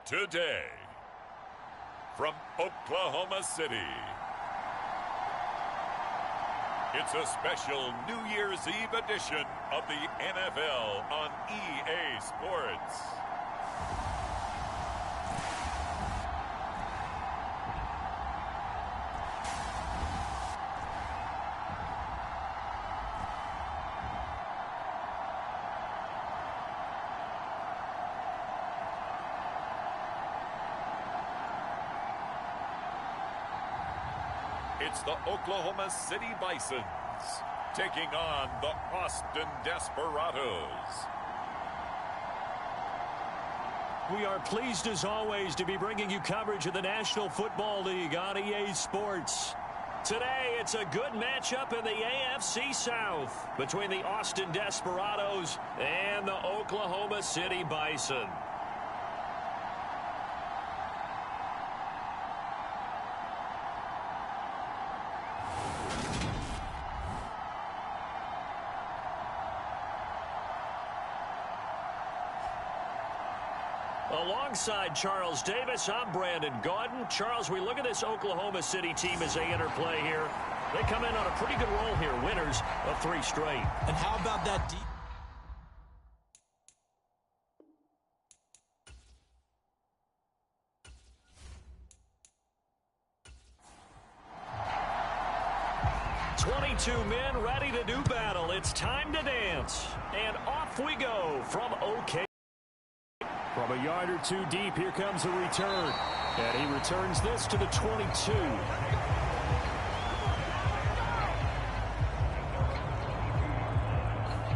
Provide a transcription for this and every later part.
Today, from Oklahoma City, it's a special New Year's Eve edition of the NFL on EA Sports. It's the Oklahoma City Bisons taking on the Austin Desperados. We are pleased as always to be bringing you coverage of the National Football League on EA Sports. Today it's a good matchup in the AFC South between the Austin Desperados and the Oklahoma City Bison. Alongside Charles Davis, I'm Brandon Gaudin. Charles, we look at this Oklahoma City team as they interplay here. They come in on a pretty good roll here, winners of 3 straight. And how about that deep? Men ready to do battle. It's time to dance. And off we go from OK. From a yard or two deep, here comes a return. And he returns this to the 22.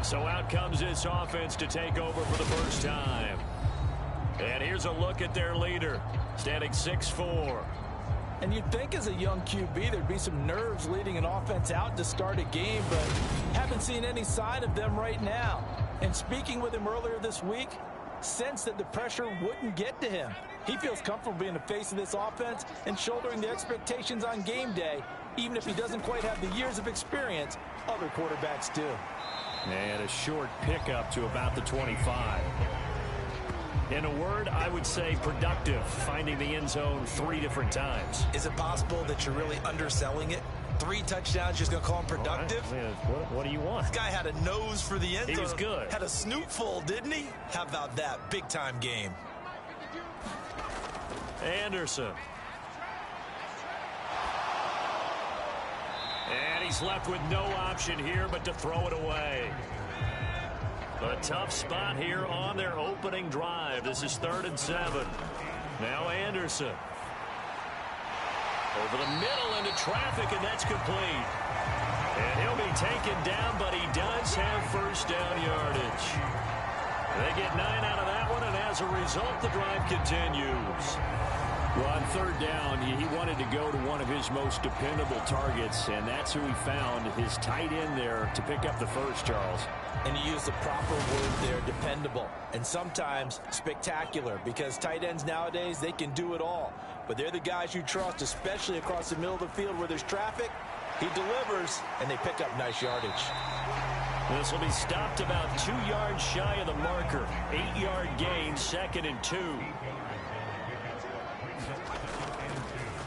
So out comes this offense to take over for the first time. And here's a look at their leader, standing 6'4". And you'd think as a young QB there'd be some nerves leading an offense out to start a game, but haven't seen any sign of them right now. And speaking with him earlier this week, sensed that the pressure wouldn't get to him. He feels comfortable being the face of this offense and shouldering the expectations on game day, even if he doesn't quite have the years of experience other quarterbacks do. And a short pickup to about the 25. In a word, I would say productive, finding the end zone 3 different times. Is it possible that you're really underselling it? 3 touchdowns, just going to call him productive? What do you want? This guy had a nose for the end zone. He was good. Had a snoot full, didn't he? How about that? Big-time game. Anderson. And he's left with no option here but to throw it away. A tough spot here on their opening drive. This is 3rd and 7. Now Anderson. Over the middle into traffic, and that's complete. And he'll be taken down, but he does have first down yardage. They get 9 out of that one, and as a result, the drive continues. Well, on 3rd down, he wanted to go to one of his most dependable targets, and that's who he found, his tight end there, to pick up the first, Charles. And you use the proper word there, dependable, and sometimes spectacular, because tight ends nowadays, they can do it all. But they're the guys you trust, especially across the middle of the field where there's traffic. He delivers, and they pick up nice yardage. This will be stopped about 2 yards shy of the marker. 8-yard gain, 2nd and 2.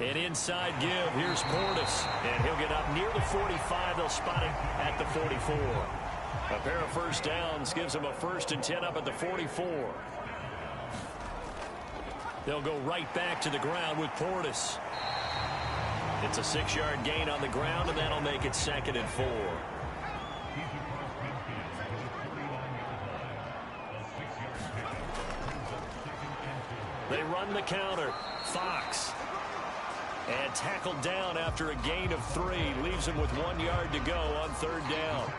An inside give. Here's Portis. And he'll get up near the 45. They'll spot him at the 44. A pair of first downs gives him a 1st and 10 up at the 44. They'll go right back to the ground with Portis. It's a 6-yard gain on the ground, and that'll make it 2nd and 4. They run the counter. Fox. And tackled down after a gain of 3. Leaves him with 1 yard to go on 3rd down.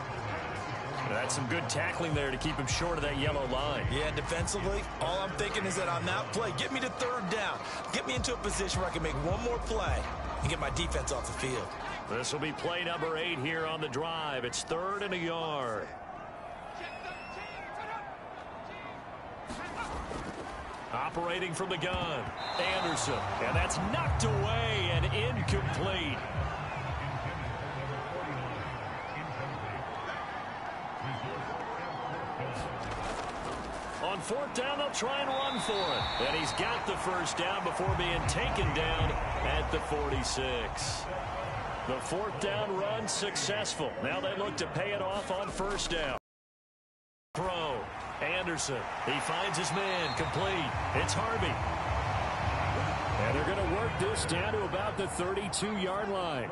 That's some good tackling there to keep him short of that yellow line. Yeah, defensively, all I'm thinking is that on that play, get me to 3rd down. Get me into a position where I can make one more play and get my defense off the field. This will be play number 8 here on the drive. It's 3rd and a yard. Operating from the gun, Anderson. And that's knocked away and incomplete. On fourth down, they'll try and run for it. And he's got the first down before being taken down at the 46. The fourth down run successful. Now they look to pay it off on first down. Throw. Anderson. He finds his man. Complete. It's Harvey. And they're going to work this down to about the 32-yard line.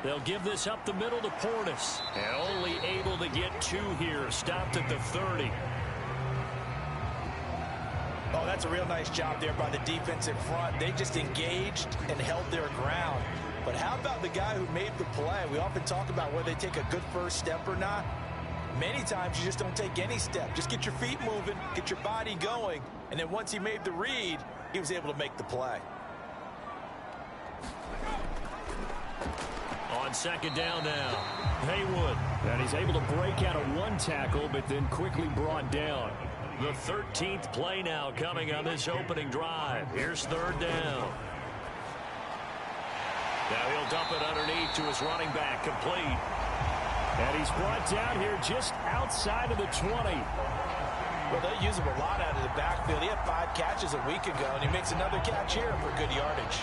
They'll give this up the middle to Portis. And only able to get 2 here. Stopped at the 30. Oh, that's a real nice job there by the defense in front. They just engaged and held their ground. But how about the guy who made the play? We often talk about whether they take a good first step or not. Many times you just don't take any step. Just get your feet moving, get your body going, and then once he made the read, he was able to make the play. On second down now, Haywood. And he's able to break out of 1 tackle, but then quickly brought down. The 13th play now coming on this opening drive. Here's third down. Now he'll dump it underneath to his running back, complete. And he's brought down here just outside of the 20. Well, they use him a lot out of the backfield. He had 5 catches a week ago, and he makes another catch here for good yardage.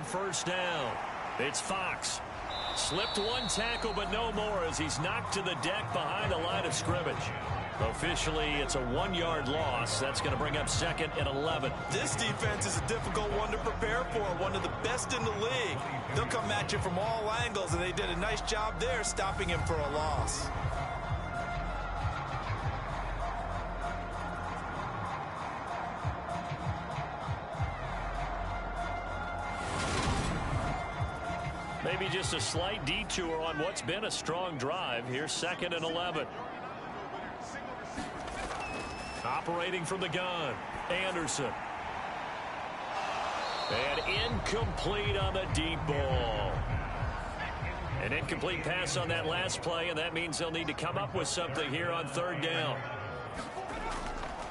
First down. It's Fox. Slipped 1 tackle, but no more as he's knocked to the deck behind the line of scrimmage. Officially, it's a 1-yard loss. That's going to bring up second and 11. This defense is a difficult one to prepare for, one of the best in the league. They'll come at you from all angles, and they did a nice job there stopping him for a loss. Maybe just a slight detour on what's been a strong drive. Here's second and 11. Operating from the gun, Anderson. And incomplete on the deep ball. An incomplete pass on that last play, and that means they'll need to come up with something here on third down.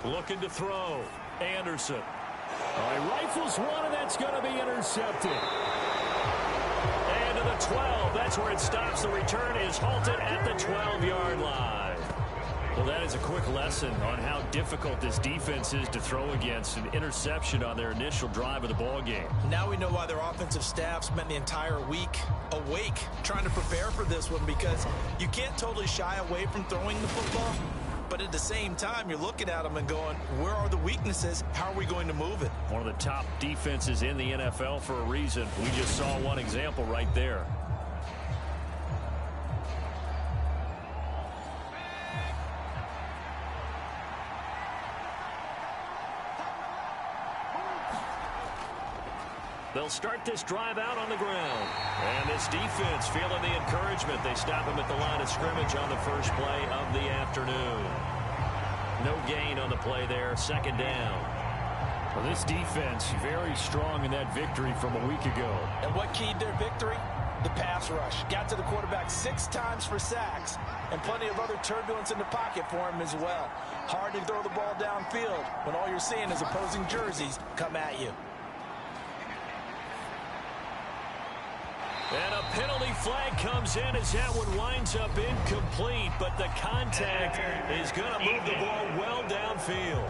Looking to throw, Anderson. He rifles one, and that's going to be intercepted. And to the 12, that's where it stops. The return is halted at the 12-yard line. Well, that is a quick lesson on how difficult this defense is to throw against. An interception on their initial drive of the ball game. Now we know why their offensive staff spent the entire week awake trying to prepare for this one, because you can't totally shy away from throwing the football. But at the same time, you're looking at them and going, where are the weaknesses? How are we going to move it? One of the top defenses in the NFL for a reason. We just saw one example right there. They'll start this drive out on the ground. And this defense feeling the encouragement. They stop him at the line of scrimmage on the first play of the afternoon. No gain on the play there. Second down. Well, this defense very strong in that victory from a week ago. And what keyed their victory? The pass rush. Got to the quarterback 6 times for sacks, and plenty of other turbulence in the pocket for him as well. Hard to throw the ball downfield when all you're seeing is opposing jerseys come at you. And a penalty flag comes in as that one winds up incomplete, but the contact is going to move the ball well downfield.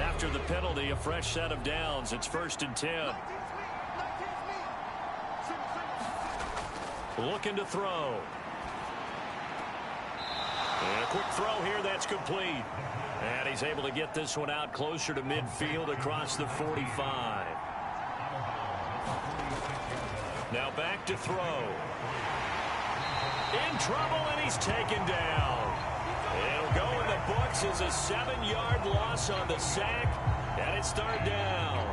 After the penalty, a fresh set of downs. It's 1st and 10. Looking to throw. And a quick throw here, that's complete. And he's able to get this one out closer to midfield across the 45. Now back to throw. In trouble, and he's taken down. It'll go in the books as a 7-yard loss on the sack, and it's third down.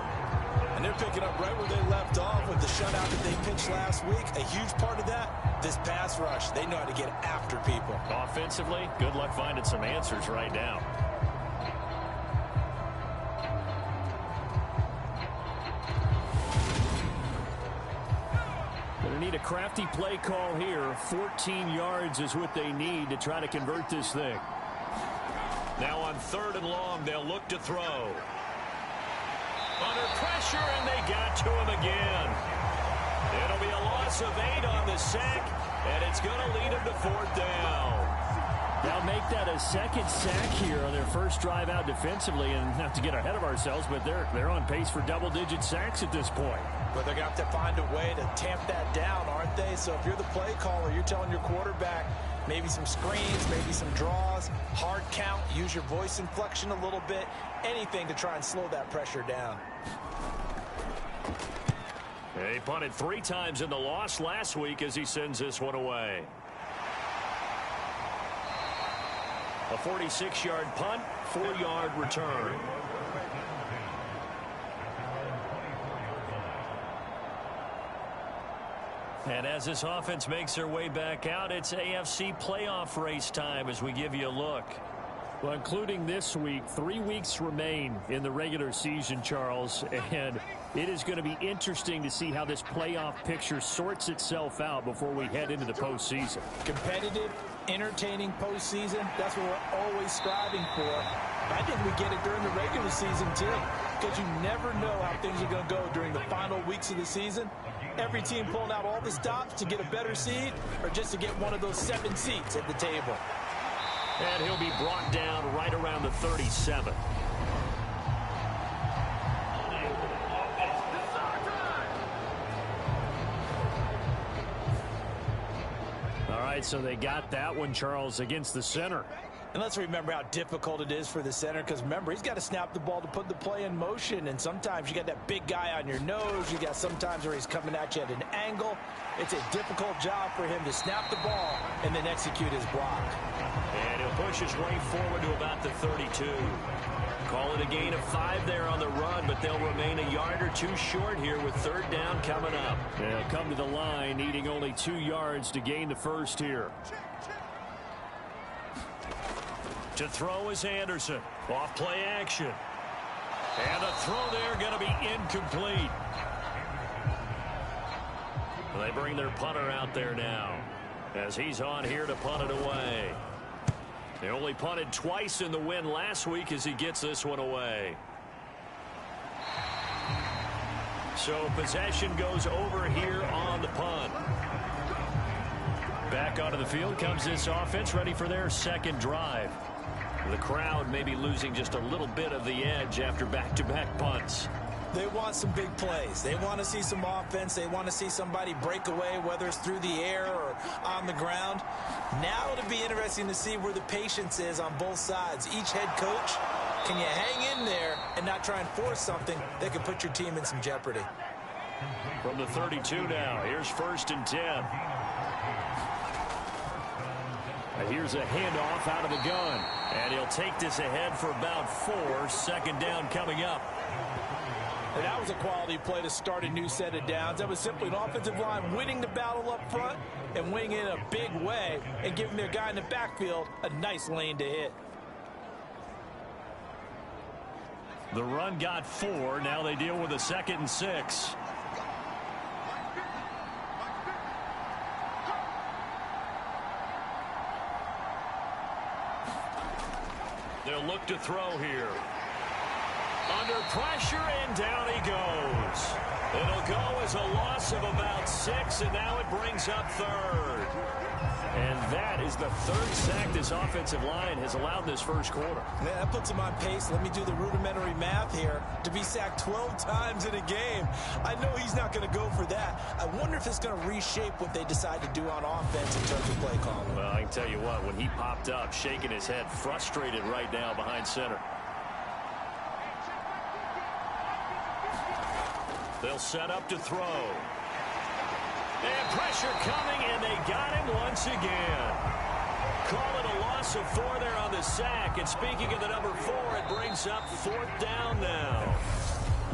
And they're picking up right where they left off with the shutout that they pitched last week. A huge part of that, this pass rush. They know how to get after people. Offensively, good luck finding some answers right now. need a crafty play call here. 14 yards is what they need to try to convert this thing. Now on 3rd and long, they'll look to throw. Under pressure, and they got to him again. It'll be a loss of 8 on the sack, and it's going to lead them to 4th down. They'll make that a 2nd sack here on their first drive out defensively, and not to get ahead of ourselves, but they're on pace for double-digit sacks at this point. But they're going to have to find a way to tamp that down, aren't they? So if you're the play caller, you're telling your quarterback maybe some screens, maybe some draws, hard count, use your voice inflection a little bit, anything to try and slow that pressure down. He punted 3 times in the loss last week as he sends this one away. A 46-yard punt, 4-yard return. And as this offense makes their way back out, it's AFC playoff race time as we give you a look. Well, including this week, 3 weeks remain in the regular season, Charles, and it is going to be interesting to see how this playoff picture sorts itself out before we head into the postseason. Competitive, entertaining postseason, that's what we're always striving for. I think we get it during the regular season, too, because you never know how things are going to go during the final weeks of the season. Every team pulling out all the stops to get a better seed or just to get one of those 7 seats at the table. And he'll be brought down right around the 37. All right, so they got that one, Charles, against the center. And let's remember how difficult it is for the center, because remember, he's got to snap the ball to put the play in motion, and sometimes you got that big guy on your nose. You got sometimes where he's coming at you at an angle. It's a difficult job for him to snap the ball and then execute his block. And he'll push his way forward to about the 32. Call it a gain of 5 there on the run, but they'll remain a yard or 2 short here with 3rd down coming up. They'll come to the line needing only 2 yards to gain the first here. To throw is Anderson. Off play action. And the throw there going to be incomplete. They bring their punter out there now as he's on here to punt it away. They only punted twice in the win last week as he gets this one away. So possession goes over here on the punt. Back onto the field comes this offense, ready for their 2nd drive. The crowd may be losing just a little bit of the edge after back-to-back punts. They want some big plays. They want to see some offense. They want to see somebody break away, whether it's through the air or on the ground. Now it'll be interesting to see where the patience is on both sides. Each head coach, can you hang in there and not try and force something that could put your team in some jeopardy? From the 32 now, here's 1st and 10. Here's a handoff out of the gun. And he'll take this ahead for about 4. 2nd down coming up. And that was a quality play to start a new set of downs. That was simply an offensive line winning the battle up front and winning it in a big way and giving their guy in the backfield a nice lane to hit. The run got 4. Now they deal with a 2nd and 6. They'll look to throw here. Under pressure, and down he goes. It'll go as a loss of about 6, and now it brings up 3rd. And that is the 3rd sack this offensive line has allowed this first quarter. Yeah, that puts him on pace. Let me do the rudimentary math here. To be sacked 12 times in a game, I know he's not going to go for that. I wonder if it's going to reshape what they decide to do on offense in terms of play calling. Well, I can tell you what, when he popped up, shaking his head, frustrated right now behind center. They'll set up to throw. And pressure coming, and they got him once again. Call it a loss of 4 there on the sack. And speaking of the number 4, it brings up 4th down now.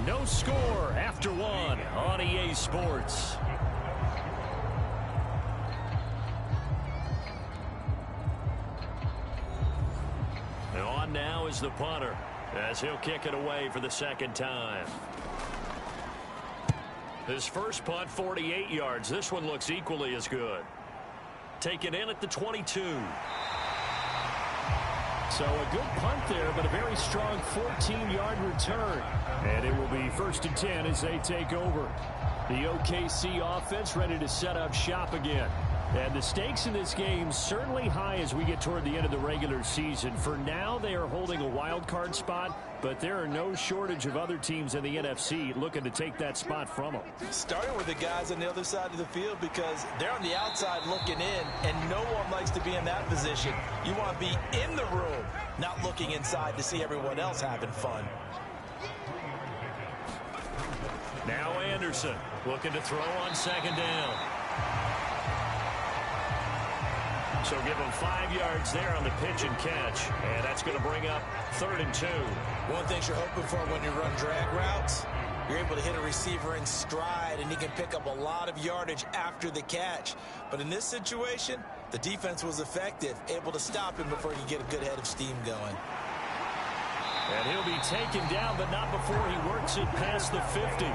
No score after 1 on EA Sports. And on now is the punter as he'll kick it away for the 2nd time. His first punt, 48 yards. This one looks equally as good. Taken in at the 22. So a good punt there, but a very strong 14-yard return. And it will be 1st and 10 as they take over. The OKC offense ready to set up shop again. And the stakes in this game certainly high as we get toward the end of the regular season. For now, they are holding a wild card spot, but there are no shortage of other teams in the NFC looking to take that spot from them. Starting with the guys on the other side of the field because they're on the outside looking in, and no one likes to be in that position. You want to be in the room, not looking inside to see everyone else having fun. Now Anderson looking to throw on 2nd down. So give him 5 yards there on the pitch and catch. And that's going to bring up 3rd and 2. One thing you're hoping for when you run drag routes, you're able to hit a receiver in stride, and he can pick up a lot of yardage after the catch. But in this situation, the defense was effective, able to stop him before he could get a good head of steam going. And he'll be taken down, but not before he works it past the 50.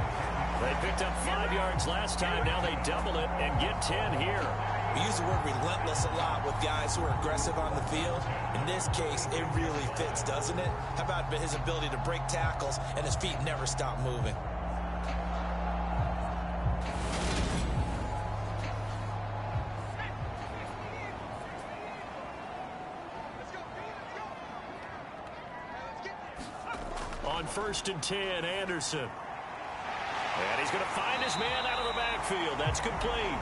They picked up 5 yards last time. Now they double it and get 10 here. We use the word relentless a lot with guys who are aggressive on the field. In this case, it really fits, doesn't it? How about his ability to break tackles and his feet never stop moving? On 1st and 10, Anderson. And he's going to find his man out of the backfield. That's complete.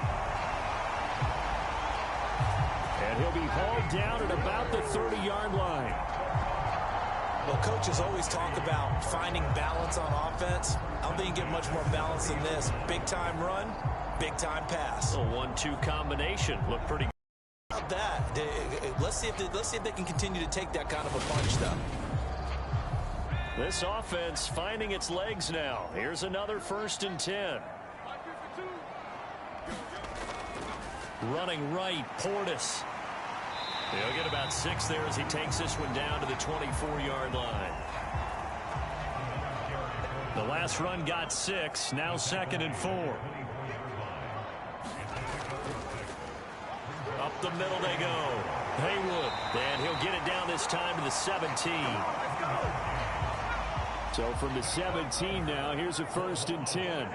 And he'll be hauled down at about the 30-yard line. Well, coaches always talk about finding balance on offense. I don't think you get much more balance than this. Big-time run, big-time pass. A 1-2 combination. Look pretty good. How about that? Let's see if they can continue to take that kind of a punch, though. This offense finding its legs now. Here's another 1st and 10. Running right, Portis. He'll get about 6 there as he takes this one down to the 24-yard line. The last run got 6. Now 2nd and 4. Up the middle they go. Haywood. And he'll get it down this time to the 17. So from the 17 now, here's a 1st and 10.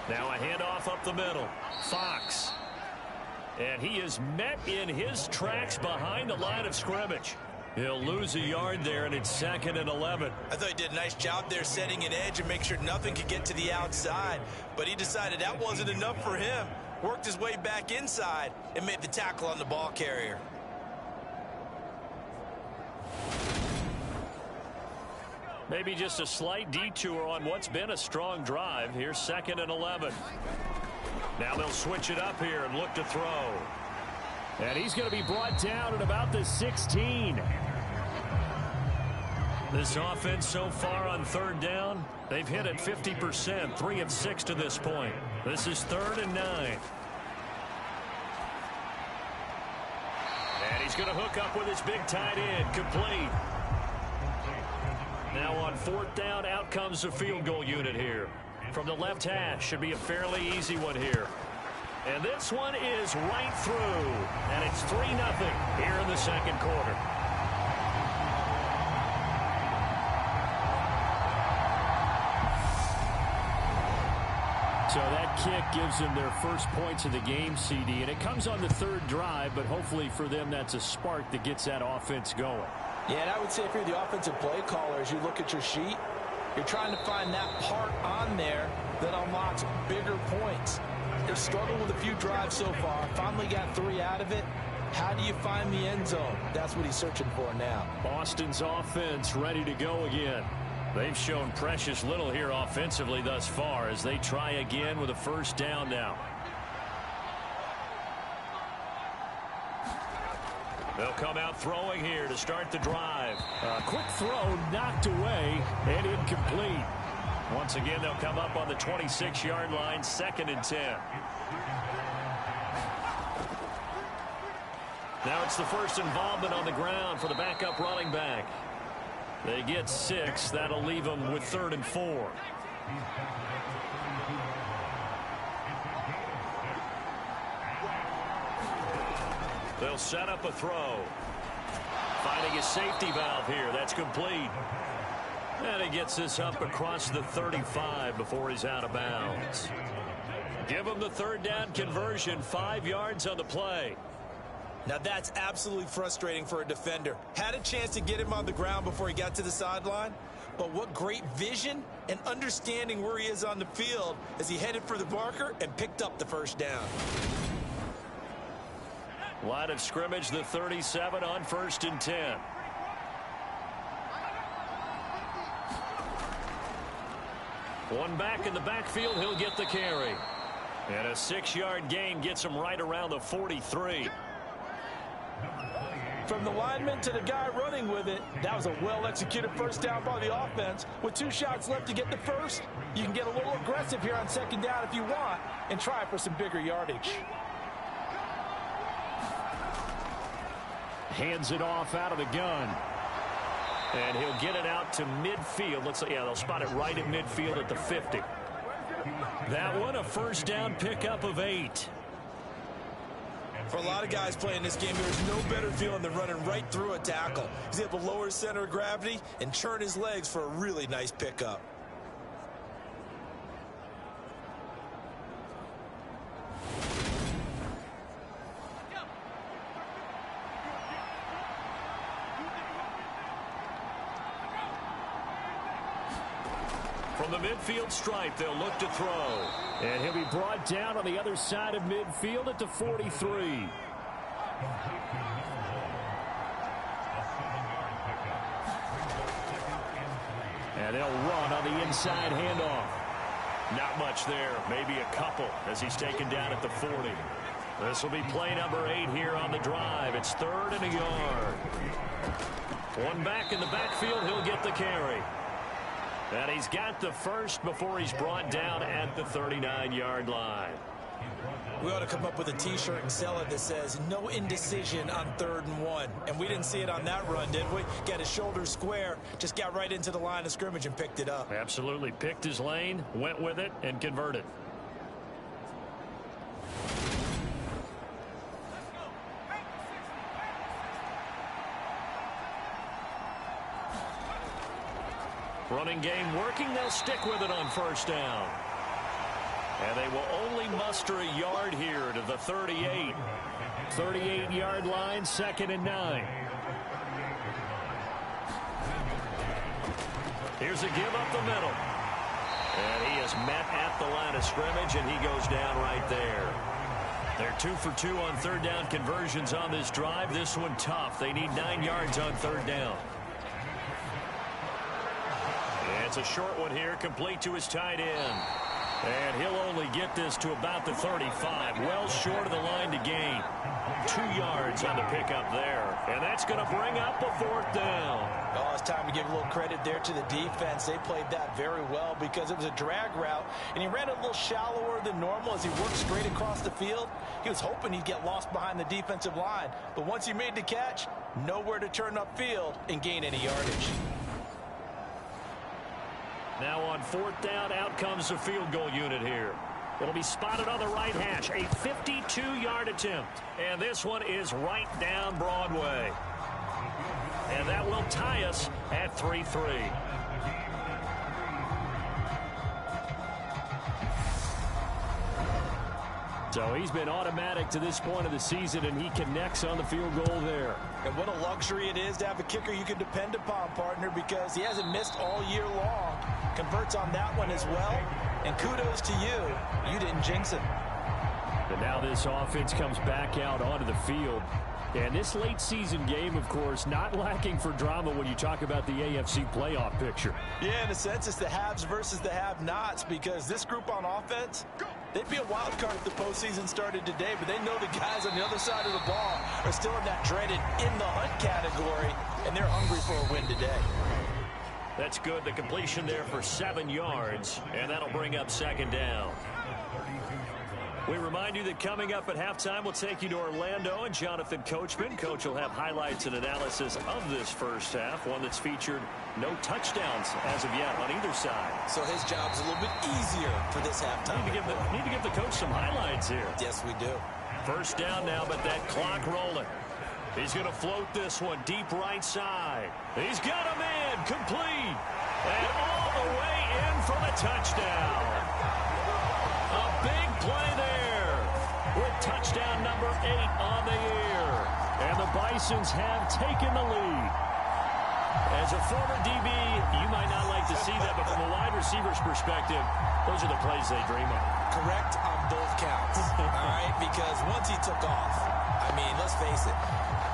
Now a handoff up the middle. Fox. And he is met in his tracks behind the line of scrimmage. He'll lose a yard there, and it's 2nd and 11. I thought he did a nice job there setting an edge and make sure nothing could get to the outside. But he decided that wasn't enough for him. Worked his way back inside and made the tackle on the ball carrier. Maybe just a slight detour on what's been a strong drive. Here's 2nd and 11. Now they'll switch it up here and look to throw. And he's going to be brought down at about the 16. This offense so far on 3rd down, they've hit it 50%, 3 of 6 to this point. This is 3rd and 9. And he's going to hook up with his big tight end, complete. Now on 4th down, out comes the field goal unit here. From the left hash, should be a fairly easy one here. And this one is right through. And it's 3-0 here in the 2nd quarter. So that kick gives them their first points of the game, CD. And it comes on the 3rd drive, but hopefully for them that's a spark that gets that offense going. Yeah, and I would say if you're the offensive play caller, as you look at your sheet, you're trying to find that part on there that unlocks bigger points. They've struggled with a few drives so far. Finally got 3 out of it. How do you find the end zone? That's what he's searching for now. Boston's offense ready to go again. They've shown precious little here offensively thus far as they try again with a 1st down now. They'll come out throwing here to start the drive. A quick throw knocked away and incomplete. Once again, they'll come up on the 26-yard line, 2nd and 10. Now it's the first involvement on the ground for the backup running back. They get 6. That'll leave them with 3rd and 4. They'll set up a throw. Finding a safety valve here. That's complete. And he gets this up across the 35 before he's out of bounds. Give him the 3rd down conversion. 5 yards on the play. Now that's absolutely frustrating for a defender. Had a chance to get him on the ground before he got to the sideline. But what great vision and understanding where he is on the field as he headed for the marker and picked up the 1st down. Line of scrimmage, the 37 on 1st and 10. One back in the backfield, he'll get the carry. And a 6-yard gain gets him right around the 43. From the lineman to the guy running with it, that was a well-executed 1st down by the offense. With 2 shots left to get the 1st, you can get a little aggressive here on 2nd down if you want and try for some bigger yardage. Hands it off out of the gun. And he'll get it out to midfield. Looks like, yeah, they'll spot it right at midfield at the 50. That one, a 1st down pickup of 8. For a lot of guys playing this game, there's no better feeling than running right through a tackle. He's able to lower his center of gravity and churn his legs for a really nice pickup. From the midfield stripe, they'll look to throw. And he'll be brought down on the other side of midfield at the 43. And they'll run on the inside handoff. Not much there, maybe a couple as he's taken down at the 40. This will be play number 8 here on the drive. It's 3rd and a yard. One back in the backfield, he'll get the carry. And he's got the 1st before he's brought down at the 39-yard line. We ought to come up with a T-shirt and sell it that says, no indecision on 3rd and 1. And we didn't see it on that run, did we? Got his shoulders square, just got right into the line of scrimmage and picked it up. Absolutely. Picked his lane, went with it, and converted. Running game working. They'll stick with it on 1st down. And they will only muster a yard here to the 38. 38-yard line, 2nd and 9. Here's a give up the middle. And he is met at the line of scrimmage, and he goes down right there. They're 2 for 2 on 3rd down conversions on this drive. This one tough. They need 9 yards on 3rd down. It's a short one here, complete to his tight end. And he'll only get this to about the 35, well short of the line to gain. 2 yards on the pickup there. And that's going to bring up a 4th down. Oh, it's time to give a little credit there to the defense. They played that very well because it was a drag route, and he ran a little shallower than normal as he worked straight across the field. He was hoping he'd get lost behind the defensive line. But once he made the catch, nowhere to turn upfield and gain any yardage. Now on 4th down, out comes the field goal unit here. It'll be spotted on the right hash. A 52-yard attempt. And this one is right down Broadway. And that will tie us at 3-3. So he's been automatic to this point of the season, and he connects on the field goal there. And what a luxury it is to have a kicker you can depend upon, partner, because he hasn't missed all year long. Converts on that one as well. And kudos to you. You didn't jinx it. But now this offense comes back out onto the field. And this late season game, of course, not lacking for drama when you talk about the AFC playoff picture. Yeah, in a sense, it's the haves versus the have-nots, because this group on offense, they'd be a wild card if the postseason started today, but they know the guys on the other side of the ball are still in that dreaded in-the-hunt category, and they're hungry for a win today. That's good. The completion there for 7 yards, and that'll bring up 2nd down. We remind you that coming up at halftime, we'll take you to Orlando and Jonathan Coachman. Coach will have highlights and analysis of this first half, one that's featured no touchdowns as of yet on either side. So his job's a little bit easier for this halftime. Need to give the coach some highlights here. Yes, we do. First down now, but that clock rolling. He's going to float this one deep right side. He's got him in, complete, and all the way in for the touchdown. A big play there with touchdown number 8 on the year. And the Bisons have taken the lead. As a former DB, you might not like to see that, but from a wide receiver's perspective, those are the plays they dream of. Correct on both counts, all right? Because once he took off, I mean, let's face it,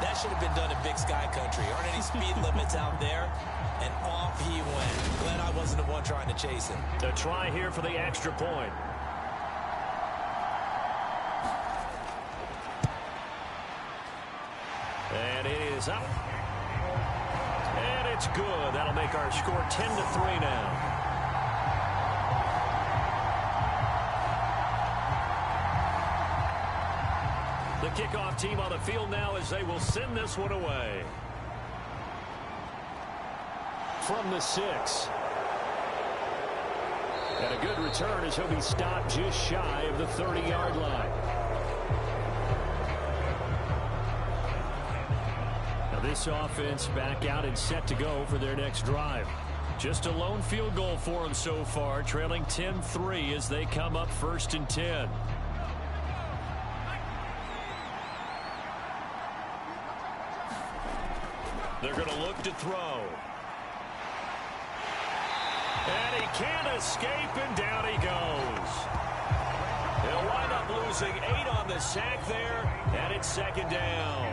that should have been done in Big Sky Country. Aren't any speed limits out there? And off he went. Glad I wasn't the one trying to chase him. A try here for the extra point. And it is up. And it's good. That'll make our score 10-3 now. The kickoff team on the field now as they will send this one away. From the 6. And a good return as he'll be stopped just shy of the 30-yard line. Now this offense back out and set to go for their next drive. Just a lone field goal for them so far, trailing 10-3 as they come up 1st and 10. They're going to look to throw. And he can't escape, and down he goes. He'll wind up losing 8 on the sack there, and it's 2nd down.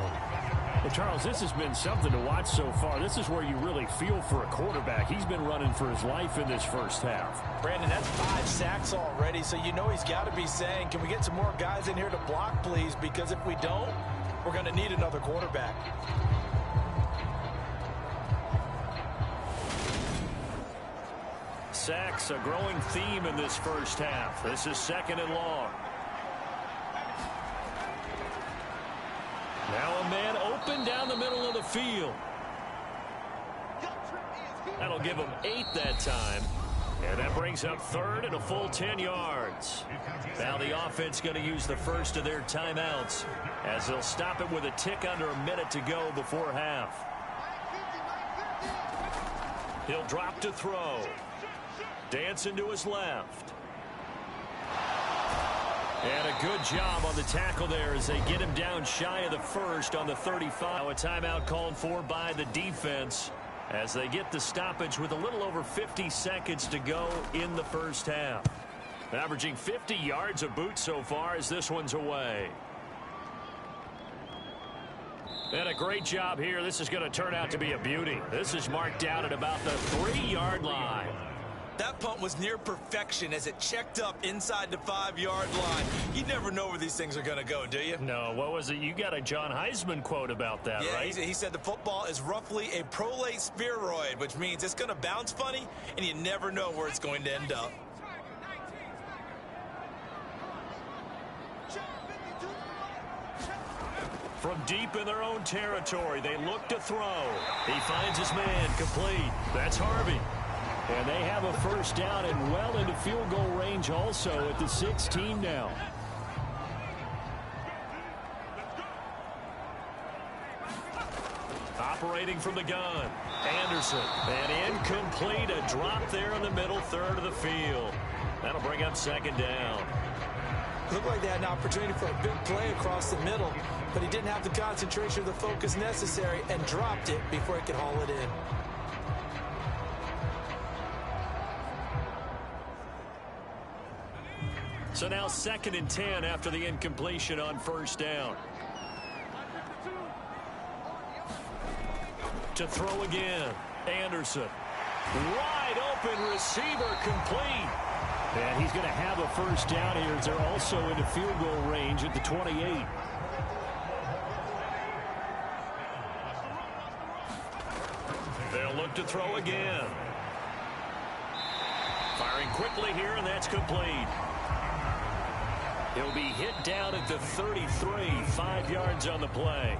Well, Charles, this has been something to watch so far. This is where you really feel for a quarterback. He's been running for his life in this first half. Brandon, that's 5 sacks already, so you know he's got to be saying, can we get some more guys in here to block, please? Because if we don't, we're going to need another quarterback. Sacks, a growing theme in this first half. This is 2nd and long. Now a man open down the middle of the field. That'll give him 8 that time. And that brings up 3rd and a full 10 yards. Now the offense going to use the first of their timeouts as they'll stop it with a tick under a minute to go before half. He'll drop to throw. Dancing to his left. And a good job on the tackle there as they get him down shy of the 1st on the 35. A timeout called for by the defense as they get the stoppage with a little over 50 seconds to go in the first half. Averaging 50 yards a boot so far as this one's away. And a great job here. This is going to turn out to be a beauty. This is marked out at about the 3-yard line. That punt was near perfection as it checked up inside the 5-yard line. You never know where these things are going to go, do you? No, what was it? You got a John Heisman quote about that, yeah, right? He said the football is roughly a prolate spheroid, which means it's going to bounce funny, and you never know where it's going to end up. From deep in their own territory, they look to throw. He finds his man complete. That's Harvey. And they have a first down and well into field goal range also at the 16 now. Operating from the gun, Anderson. And incomplete, a drop there in the middle 3rd of the field. That'll bring up 2nd down. Looked like they had an opportunity for a big play across the middle, but he didn't have the concentration or the focus necessary and dropped it before he could haul it in. So now 2nd and 10 after the incompletion on first down. To throw again, Anderson. Wide open receiver complete. And he's going to have a first down here as they're also into field goal range at the 28. They'll look to throw again. Firing quickly here, and that's complete. He'll be hit down at the 33, 5 yards on the play.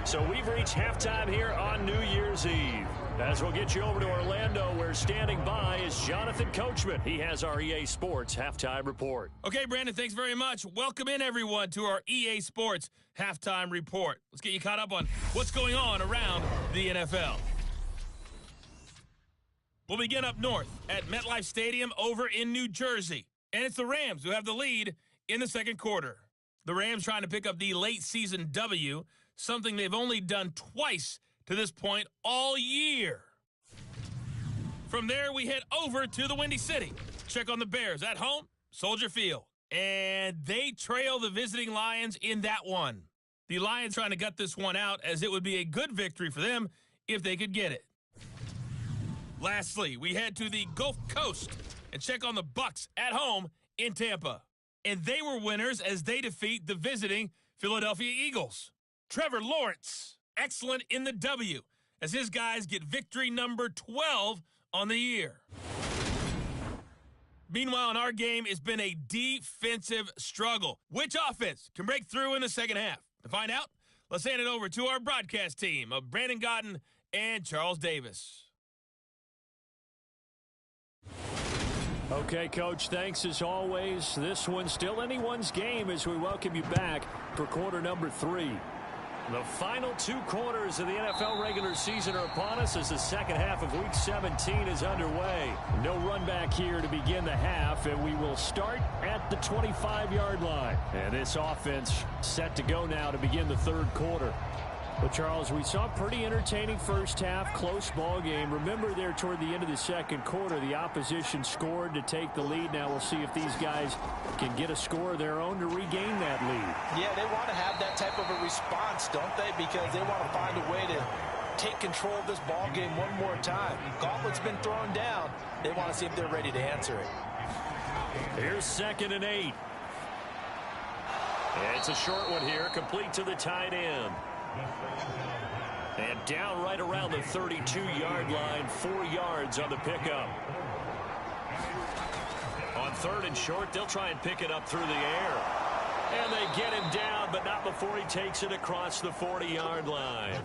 So we've reached halftime here on New Year's Eve. As we'll get you over to Orlando, where standing by is Jonathan Coachman. He has our EA Sports Halftime Report. Okay, Brandon, thanks very much. Welcome in, everyone, to our EA Sports Halftime Report. Let's get you caught up on what's going on around the NFL. We'll begin up north at MetLife Stadium over in New Jersey. And it's the Rams who have the lead in the second quarter. The Rams trying to pick up the late season W, something they've only done twice to this point all year. From there, we head over to the Windy City. Check on the Bears at home, Soldier Field. And they trail the visiting Lions in that one. The Lions trying to gut this one out, as it would be a good victory for them if they could get it. Lastly, we head to the Gulf Coast and check on the Bucs at home in Tampa. And they were winners as they defeat the visiting Philadelphia Eagles. Trevor Lawrence, excellent in the W, as his guys get victory number 12 on the year. Meanwhile, in our game, it's been a defensive struggle. Which offense can break through in the second half? To find out, let's hand it over to our broadcast team of Brandon Godden and Charles Davis. Okay, Coach, thanks as always. This one's still anyone's game as we welcome you back for quarter number 3. The final 2 quarters of the NFL regular season are upon us as the second half of Week 17 is underway. No run back here to begin the half, and we will start at the 25-yard line. And this offense set to go now to begin the third quarter. Well, Charles, we saw a pretty entertaining first half, close ball game. Remember there toward the end of the second quarter, the opposition scored to take the lead. Now we'll see if these guys can get a score of their own to regain that lead. Yeah, they want to have that type of a response, don't they? Because they want to find a way to take control of this ball game one more time. Gauntlet's been thrown down. They want to see if they're ready to answer it. Here's 2nd and 8. It's a short one here, complete to the tight end. And down right around the 32-yard line, 4 yards on the pickup. On 3rd and short, they'll try and pick it up through the air. And they get him down, but not before he takes it across the 40-yard line.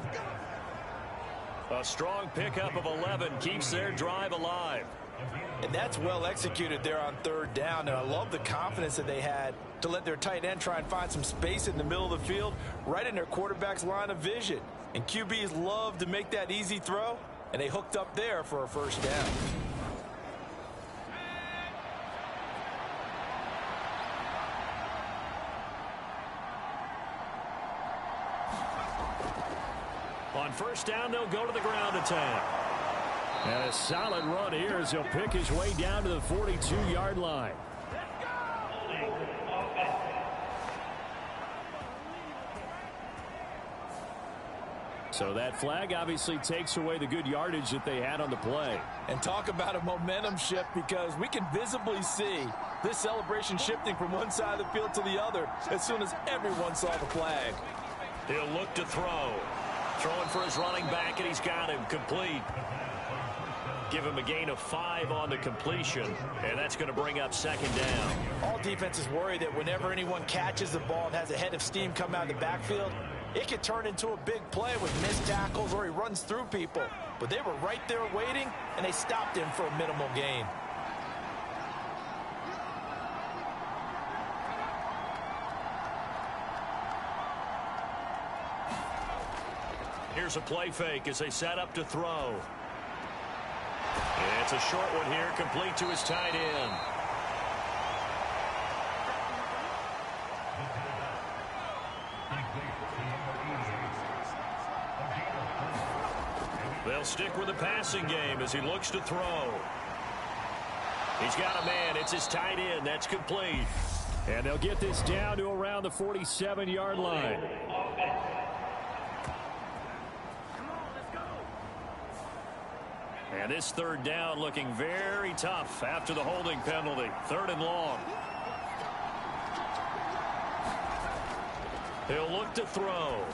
A strong pickup of 11 keeps their drive alive. And that's well executed there on 3rd down. And I love the confidence that they had to let their tight end try and find some space in the middle of the field, right in their quarterback's line of vision. And QBs love to make that easy throw, and they hooked up there for a first down. On 1st down, they'll go to the ground attack. And a solid run here as he'll pick his way down to the 42-yard line. So that flag obviously takes away the good yardage that they had on the play. And talk about a momentum shift, because we can visibly see this celebration shifting from one side of the field to the other as soon as everyone saw the flag. He'll look to throw. Throwing for his running back, and he's got him complete. Give him a gain of 5 on the completion, and that's going to bring up 2nd down. All defenses worry that whenever anyone catches the ball and has a head of steam come out of the backfield, it could turn into a big play with missed tackles or he runs through people. But they were right there waiting, and they stopped him for a minimal gain. Here's a play fake as they set up to throw. It's a short one here, complete to his tight end. They'll stick with the passing game as he looks to throw. He's got a man. It's his tight end. That's complete. And they'll get this down to around the 47-yard line. And this 3rd down looking very tough after the holding penalty. 3rd and long. He'll look to throw.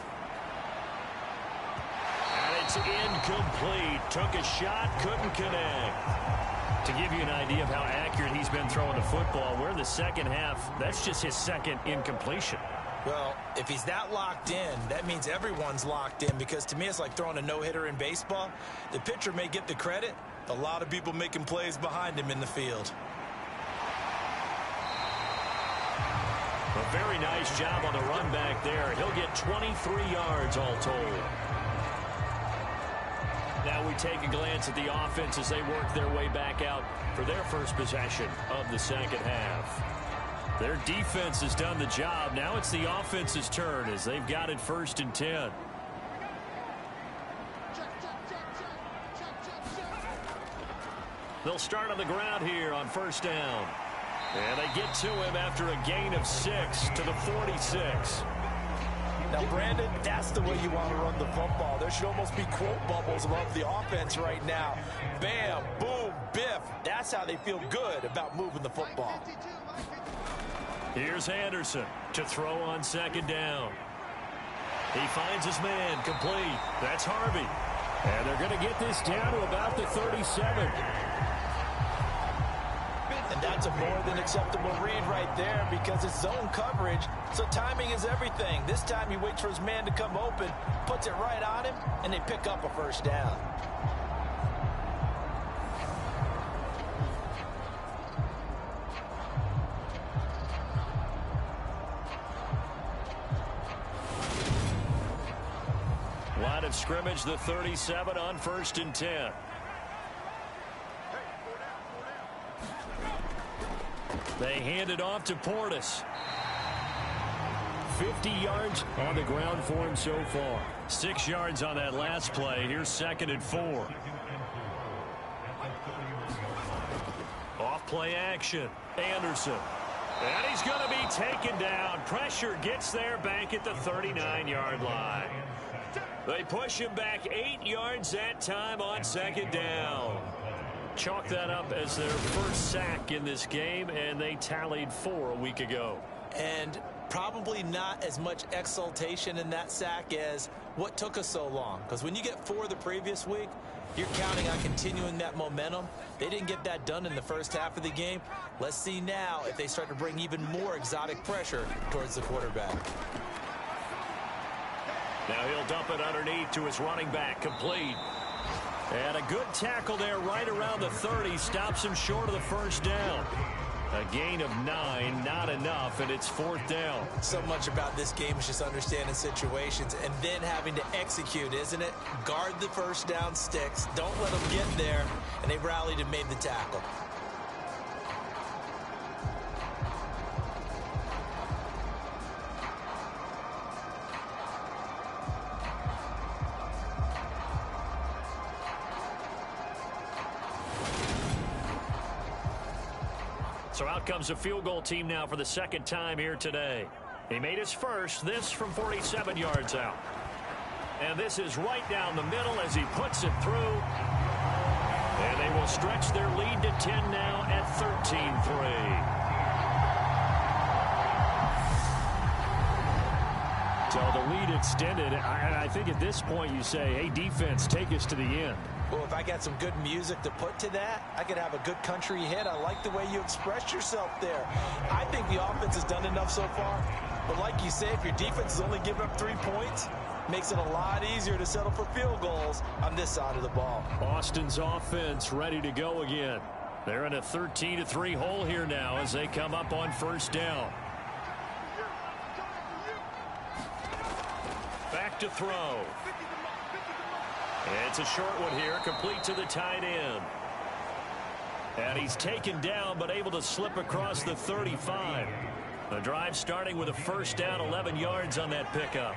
And It's incomplete. Took a shot, couldn't connect. To give you an idea of how accurate he's been throwing the football, we're in the second half. That's just his second incompletion. Well, if he's that locked in, that means everyone's locked in, because to me it's like throwing a no-hitter in baseball. The pitcher may get the credit. A lot of people making plays behind him in the field. A very nice job on the run back there. He'll get 23 yards all told. Now we take a glance at the offense as they work their way back out for their first possession of the second half. Their defense has done the job. Now it's the offense's turn as they've got it 1st and 10. They'll start on the ground here on 1st down. And they get to him after a gain of 6 to the 46. Now, Brandon, that's the way you want to run the football. There should almost be quote bubbles above the offense right now. Bam, boom, biff. That's how they feel good about moving the football. Here's Anderson to throw on 2nd down. He finds his man, complete. That's Harvey. And they're going to get this down to about the 37. And that's a more than acceptable read right there, because it's zone coverage, so timing is everything. This time he waits for his man to come open, puts it right on him, and they pick up a 1st down. Line of scrimmage, the 37 on 1st and 10. They hand it off to Portis. 50 yards on the ground for him so far. 6 yards on that last play. Here's 2nd and 4. Off play action. Anderson. And he's going to be taken down. Pressure gets there back at the 39-yard line. They push him back 8 yards that time on 2nd down. Chalk that up as their first sack in this game, and they tallied 4 a week ago. And probably not as much exultation in that sack as what took us so long. Because when you get 4 the previous week, you're counting on continuing that momentum. They didn't get that done in the first half of the game. Let's see now if they start to bring even more exotic pressure towards the quarterback. Now he'll dump it underneath to his running back, complete. And a good tackle there right around the 30. Stops him short of the 1st down. A gain of 9, not enough, and it's 4th down. So much about this game is just understanding situations and then having to execute, isn't it? Guard the 1st down sticks. Don't let them get there. And they rallied and made the tackle. So out comes a field goal team now for the 2nd time here today. He made his first, this from 47 yards out. And this is right down the middle as he puts it through. And they will stretch their lead to 10 now at 13-3. So the lead extended. I think at this point you say, hey, defense, take us to the end. Well, if I got some good music to put to that, I could have a good country hit. I like the way you express yourself there. I think the offense has done enough so far. But like you say, if your defense is only giving up 3 points, makes it a lot easier to settle for field goals on this side of the ball. Austin's offense ready to go again. They're in a 13-3 hole here now as they come up on 1st down. Back to throw. It's a short one here, complete to the tight end. And he's taken down, but able to slip across the 35. The drive starting with a 1st down, 11 yards on that pickup.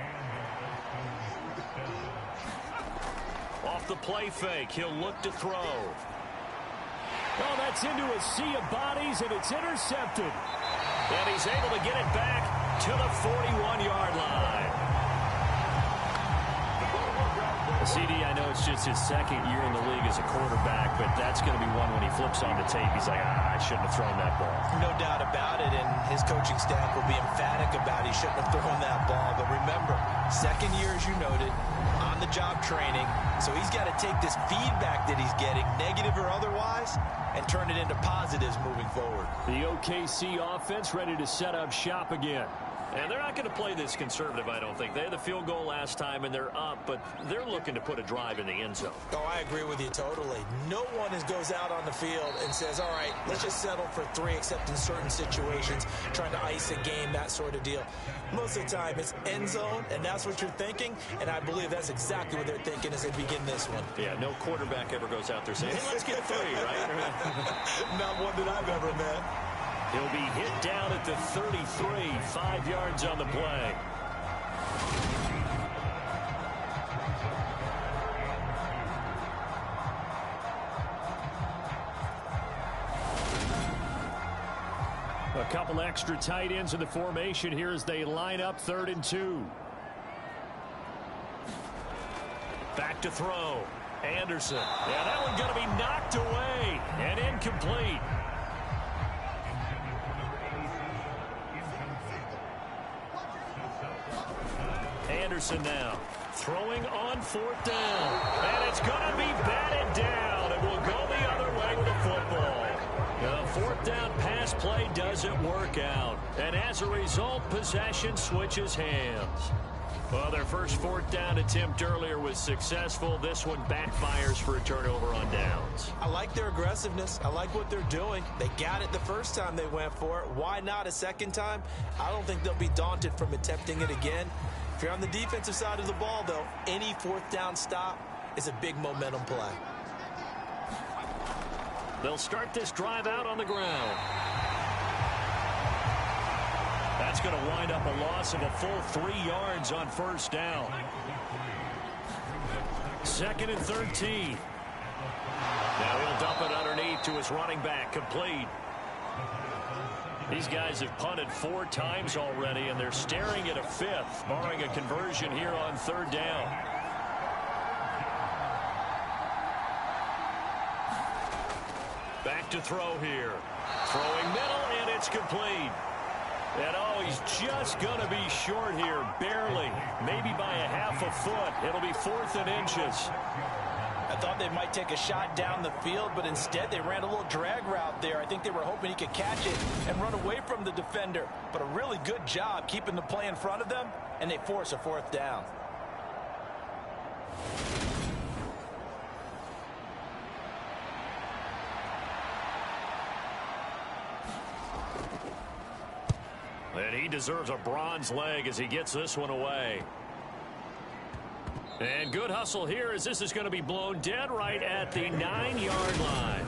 Off the play fake, he'll look to throw. Oh, that's into a sea of bodies, and it's intercepted. And he's able to get it back to the 41-yard line. CD, I know it's just his 2nd year in the league as a quarterback, but that's going to be one when he flips on the tape. He's like, I shouldn't have thrown that ball. No doubt about it, and his coaching staff will be emphatic about he shouldn't have thrown that ball. But remember, 2nd year, as you noted, on the on-the-job training, so he's got to take this feedback that he's getting, negative or otherwise, and turn it into positives moving forward. The OKC offense ready to set up shop again. And they're not going to play this conservative, I don't think. They had the field goal last time, and they're up, but they're looking to put a drive in the end zone. Oh, I agree with you totally. No one goes out on the field and says, all right, let's just settle for 3, except in certain situations, trying to ice a game, that sort of deal. Most of the time, it's end zone, and that's what you're thinking, and I believe that's exactly what they're thinking as they begin this one. Yeah, no quarterback ever goes out there saying, hey, let's get 3, right? Not one that I've ever met. He'll be hit down at the 33, 5 yards on the play. A couple extra tight ends in the formation here as they line up 3rd and 2. Back to throw. Anderson. Yeah, that one going to be knocked away and incomplete. Anderson now throwing on 4th down, and it's going to be batted down, and will go the other way with the football. The 4th down pass play doesn't work out, and as a result, possession switches hands. Well, their first 4th down attempt earlier was successful. This one backfires for a turnover on downs. I like their aggressiveness. I like what they're doing. They got it the first time they went for it. Why not a second time? I don't think they'll be daunted from attempting it again. If you're on the defensive side of the ball, though, any 4th down stop is a big momentum play. They'll start this drive out on the ground. That's going to wind up a loss of a full 3 yards on 1st down. 2nd and 13. Now he'll dump it underneath to his running back, complete. These guys have punted 4 times already, and they're staring at a 5th, barring a conversion here on 3rd down. Back to throw here. Throwing middle, and it's complete. And oh, he's just going to be short here, barely, maybe by a half a foot. It'll be 4th and inches. I thought they might take a shot down the field, but instead they ran a little drag route there. I think they were hoping he could catch it and run away from the defender. But a really good job keeping the play in front of them, and they force a 4th down. And he deserves a bronze leg as he gets this one away. And good hustle here as this is going to be blown dead right at the 9-yard line.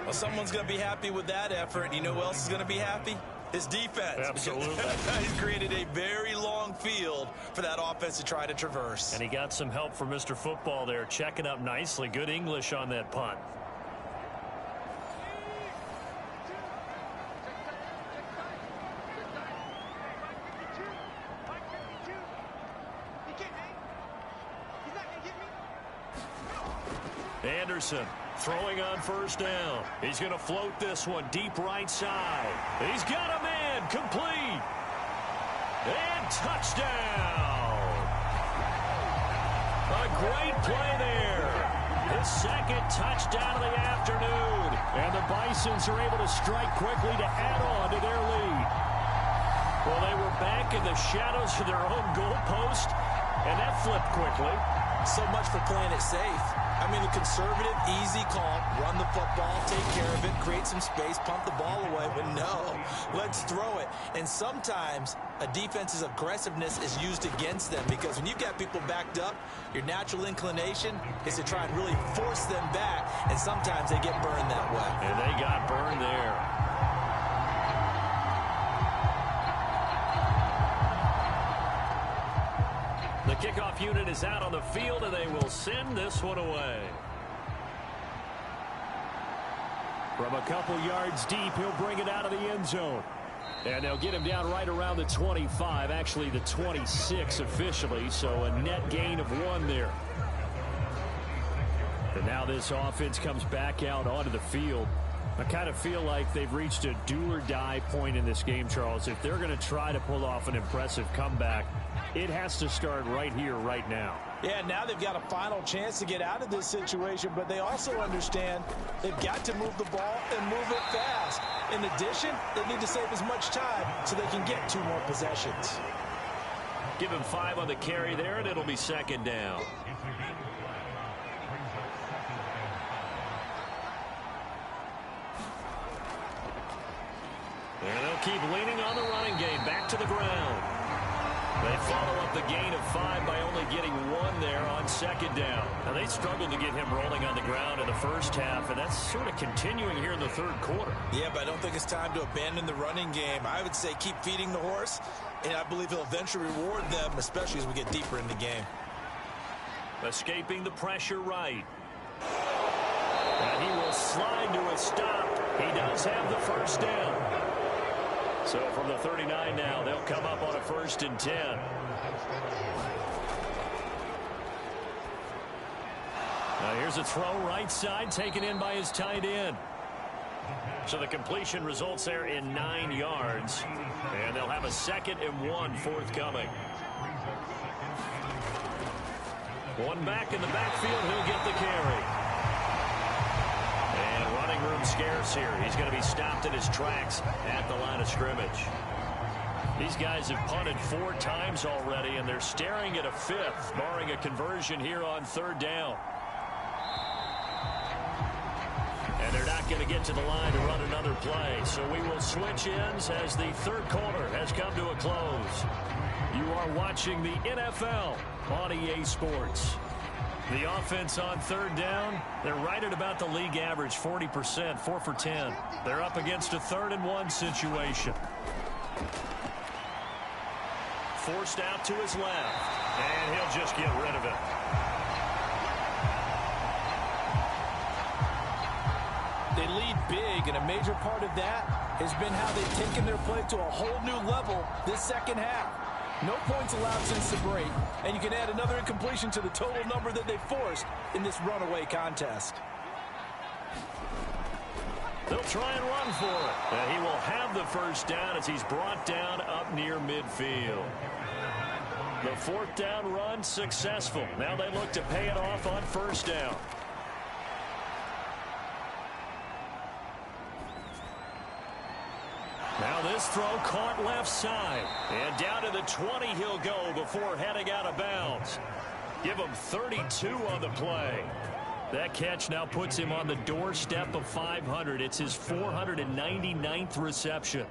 Well, someone's going to be happy with that effort. You know who else is going to be happy? His defense. Absolutely. He's created a very long field for that offense to try to traverse. And he got some help from Mr. Football there, checking up nicely. Good English on that punt. Anderson throwing on 1st down. He's going to float this one deep right side. He's got a man, complete. And touchdown. A great play there. His 2nd touchdown of the afternoon. And the Bisons are able to strike quickly to add on to their lead. Well, they were back in the shadows of their own goalpost, and that flipped quickly. So much for playing it safe. I mean, the conservative, easy call, run the football, take care of it, create some space, pump the ball away. But no, let's throw it. And sometimes a defense's aggressiveness is used against them, because when you've got people backed up, your natural inclination is to try and really force them back, and sometimes they get burned that way. And they got burned there. The kickoff unit is out on the field, and they will send this one away. From a couple yards deep, he'll bring it out of the end zone. And they'll get him down right around the 25, actually the 26 officially, so a net gain of 1 there. And now this offense comes back out onto the field. I kind of feel like they've reached a do-or-die point in this game, Charles. If they're going to try to pull off an impressive comeback, it has to start right here, right now. Yeah, now they've got a final chance to get out of this situation, but they also understand they've got to move the ball and move it fast. In addition, they need to save as much time so they can get 2 more possessions. Give him 5 on the carry there, and it'll be second down. And they'll keep leaning on the running game. Back to the ground. They follow up the gain of 5 by only getting 1 there on second down. Now, they struggled to get him rolling on the ground in the first half, and that's sort of continuing here in the third quarter. Yeah, but I don't think it's time to abandon the running game. I would say keep feeding the horse, and I believe he'll eventually reward them, especially as we get deeper in the game. Escaping the pressure right. And he will slide to a stop. He does have the first down. So from the 39 now, they'll come up on a 1st and 10. Now here's a throw right side, taken in by his tight end. So the completion results there in 9 yards. And they'll have a 2nd and 1 forthcoming. 1 back in the backfield, he'll get the carry. And running room scarce here. He's going to be stopped in his tracks at the line of scrimmage. These guys have punted 4 times already, and they're staring at a 5th, barring a conversion here on 3rd down. And they're not going to get to the line to run another play. So we will switch ends as the 3rd quarter has come to a close. You are watching the NFL on EA Sports. The offense on 3rd down, they're right at about the league average, 40%, 4 for 10. They're up against a 3rd and 1 situation. Forced out to his left, and he'll just get rid of it. They lead big, and a major part of that has been how they've taken their play to a whole new level this second half. No points allowed since the break, and you can add another incompletion to the total number that they forced in this runaway contest. They'll try and run for it. And he will have the first down as he's brought down up near midfield. The 4th down run successful. Now they look to pay it off on 1st down. Now this throw caught left side. And down to the 20 he'll go before heading out of bounds. Give him 32 on the play. That catch now puts him on the doorstep of 500. It's his 499th reception.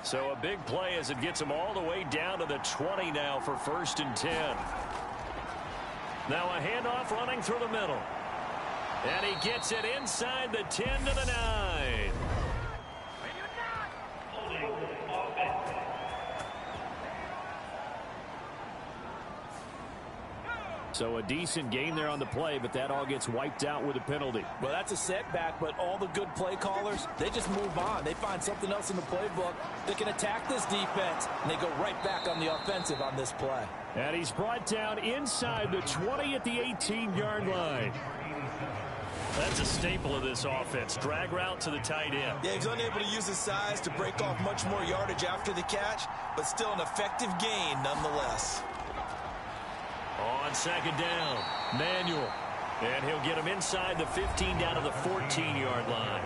So a big play as it gets him all the way down to the 20 now for 1st and 10. Now a handoff running through the middle. And he gets it inside the 10 to the 9. So a decent gain there on the play, but that all gets wiped out with a penalty. Well, that's a setback, but all the good play callers, they just move on. They find something else in the playbook that can attack this defense, and they go right back on the offensive on this play. And he's brought down inside the 20 at the 18-yard line. That's a staple of this offense. Drag route to the tight end. Yeah, he's unable to use his size to break off much more yardage after the catch, but still an effective gain nonetheless. On 2nd down, Manuel. And he'll get him inside the 15 down to the 14-yard line.